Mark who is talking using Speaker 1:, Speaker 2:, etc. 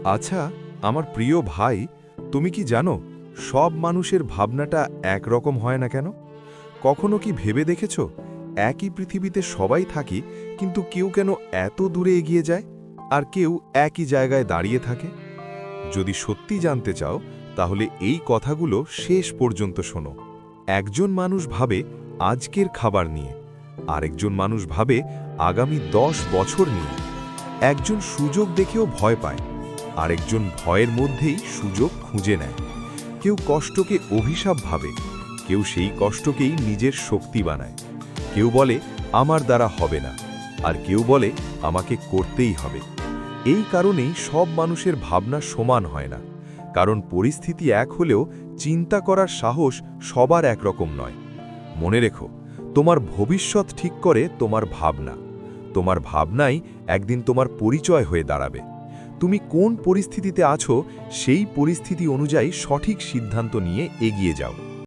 Speaker 1: আচ্ছা, আমার প্রিয় ভাই, তুমি কি জানো সব মানুষের ভাবনাটা একরকম হয় না কেন? কখনো কি ভেবে দেখেছো একই পৃথিবীতে সবাই থাকি, কিন্তু কেউ কেন এত দূরে এগিয়ে যায় আর কেউ একই জায়গায় দাঁড়িয়ে থাকে? যদি সত্যি জানতে চাও তাহলে এই কথাগুলো শেষ পর্যন্ত শোনো। একজন মানুষ ভাবে আজকের খাবার নিয়ে, আরেকজন মানুষ ভাবে আগামী 10 বছর নিয়ে। একজন সুযোগ দেখেও ভয় পায়, আরেকজন ভয়ের মধ্যেই সুযোগ খুঁজে নেয়। কেউ কষ্টকে অভিশাপ ভাবে, কেউ সেই কষ্টকেই নিজের শক্তি বানায়। কেউ বলে আমার দ্বারা হবে না, আর কেউ বলে আমাকে করতেই হবে। এই কারণেই সব মানুষের ভাবনা সমান হয় না, কারণ পরিস্থিতি এক হলেও চিন্তা করার সাহস সবার একরকম নয়। মনে রেখো, তোমার ভবিষ্যৎ ঠিক করে তোমার ভাবনা। তোমার ভাবনাই একদিন তোমার পরিচয় হয়ে দাঁড়াবে। তুমি কোন পরিস্থিতিতে আছো, সেই পরিস্থিতি অনুযায়ী সঠিক সিদ্ধান্ত নিয়ে এগিয়ে যাও।